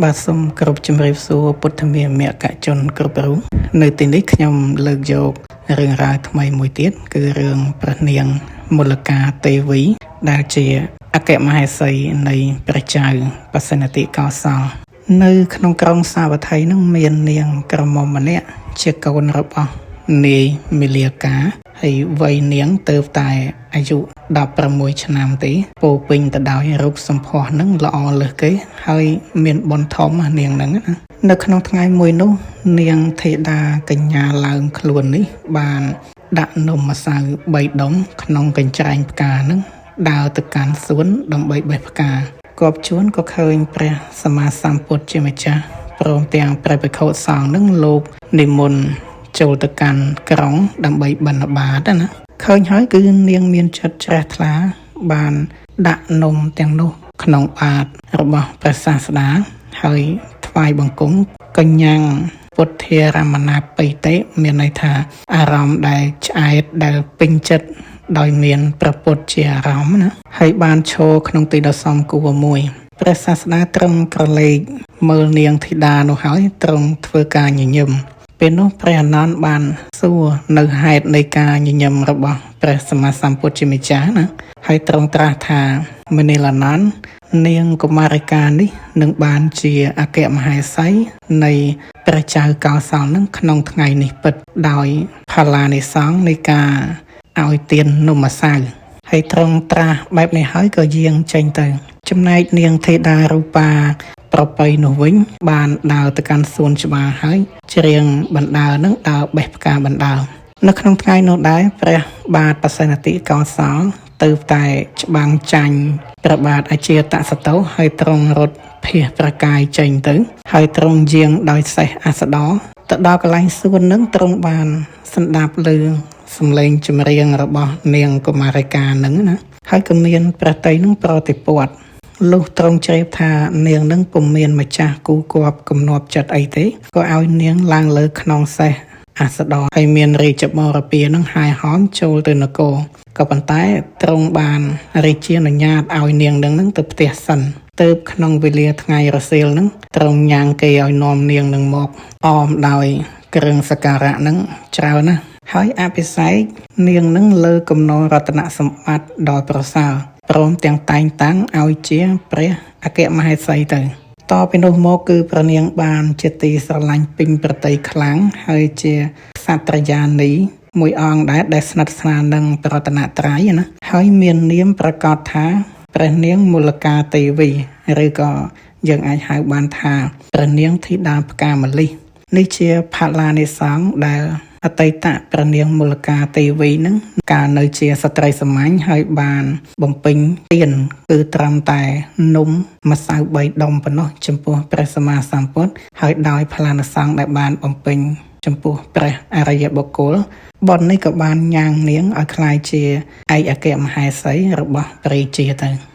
បាទសូមគោរពជំរាបសួរពុទ្ធមេមគ្គជនគ្រប់រូបនៅទីនេះខ្ញុំលើកយករឿងរ៉ាវថ្មីមួយទៀតគឺរឿងព្រះនាងមល្កាទេវីដែលជាអគ្គមហេសីនៃព្រះចៅបសិណតិកោសលនៅក្នុងក្រុងសាវត្ថីនឹងមាននាងក្រមុំម្នាក់ជាកូនរបស់នាយមីលាកាហើយវ័យនាងទៅតែអាយុ16ឆ្នាំទេពោពេញទៅដោយរូបសម្ផស្សនឹងល្អលើសគេហើយមានបុណ្យធំនាងនឹងណានៅក្នុងថ្ងៃមួយនោះនាងធីតាកញ្ញាឡើងខ្លួននេះបានដាក់នំម្សៅ3ដុំក្នុងកញ្ច្រែងផ្កានឹងដើរទៅកាន់សួនដើម្បីបេះផ្កាគប់ជួនក៏ឃើញព្រះសម្មាសម្ពុទ្ធជាម្ចាស់ព្រមទាំងព្រះភិក្ខុសង្ឃនឹងលោកនិមន្តចូលទៅកាន់ក្រុងដើម្បីបិណ្ឌបាតណាឃើញហើយគឺនាងមានចិត្តជ្រះថ្លាបានដាក់នំទាំងនោះក្នុងបាតរបស់ព្រះសាស្តាហើយថ្វាយបង្គំកញ្ញាំងពុទ្ធារមណាបិតិមានន័យថាអារម្មណ៍ដែលឆ្អែតដែលពេញចិត្តដោយមានព្រះពុទ្ធជាអារម្មណ៍ណាហើយបានឈរក្នុងទីដ៏សមគួរមួយព្រះសាស្តាត្រឹមក្រឡេកមើលនាងធីតានោះហើយទ្រង់ធ្វើការញញឹមពេលនោះព្រះអនន្តបានសួរនៅហេតុនៃការញញឹមរបស់ព្រះសម្មាសម្ពុទ្ធជាម្ចាស់ណាហើយទ្រង់ត្រាស់ថាមនាលអនន្តនាងកុមារិកានេះនឹងបានជាអគ្គមហេសីនៃព្រះចៅកោសលនឹងក្នុងថ្ងៃនេះពិតដោយផល្លានិសង្ឃនៃការឲ្យទាននំម្សៅហើយទ្រង់ត្រាស់បែបនេះហើយក៏យាងចេញទៅចំណែកនាងធីតារូបាប្រពៃនោះវិញបានដើរទៅកាន់សួនច្បារហើយច្រៀងបណ្ដើរនឹងដើរបេះផ្កាបណ្ដើរនៅក្នុងថ្ងៃនោះដែរព្រះបាទបសិណតិកោសលទៅតែច្បាំងចាញ់ព្រះបាទអជាតសតោហើយទ្រង់រត់ភៀសប្រកាយចេញទៅហើយទ្រង់យាងដោយសេះអសដរទៅដល់កន្លែងសួននឹងទ្រង់បានស្ដាប់ឮសំឡេងចម្រៀងរបស់នាងកុមារិកានឹងណាហើយក៏មានព្រះតីនឹងប្រតិព័ទ្ធលុះទ្រង់ជ្រាបថានាងនឹងពុំមានម្ចាស់គូគប់គំនាប់ចិត្តអីទេក៏ឲ្យនាងឡើងលើខ្នងសេះអសដរហើយមានរាជបរពានឹងហាយហោមចូលទៅនគរក៏ប៉ុន្តែទ្រង់បានរាជានុញ្ញាតឲ្យនាងនឹងទៅផ្ទះសិនទៅក្នុងវេលាថ្ងៃរសៀលនឹងទ្រង់ញ៉ាំងគេឲ្យនាំនាងនឹងមកអមដោយគ្រឿងសក្ការៈនឹងច្រើនណាស់ហើយអភិសេកនាងនឹងលើគំនររតនសម្បត្តិដ៏ប្រសើរព្រមទាំងតែងតាំងឲ្យជាព្រះអគ្គមហេសីទៅតពីនោះមកគឺព្រះនាងបានជាទីស្រឡាញ់ពេញប្រតិខ្លាំងហើយជាក្សត្រយានីមួយអង្គដែលស្និទ្ធស្នាលនឹងព្រះរតនត្រ័យណាហើយមាននាមប្រកាសថាព្រះនាងមល្កាទេវីឬក៏យើងអាចហៅបានថាព្រះនាងធីតាផ្កាម្លិះនេះជាផល្លានិសង្ឃដែលអតីតព្រះនាងមល្កាទេវីនឹងកាលនៅជាស្ត្រីសាមញ្ញហើយបានបំពេញទានគឺត្រឹមតែនំម្សៅ3ដុំប៉ុណ្ណោះចំពោះព្រះសម្មាសម្ពុទ្ធហើយដោយផល្លានិសង្ឃដែលបានបំពេញចំពោះព្រះអរិយបុគ្គលបុណ្យនេះក៏បានញ៉ាំងនាងឲ្យក្លាយជាឯកអគ្គមហេសីរបស់ព្រះរាជាទៅ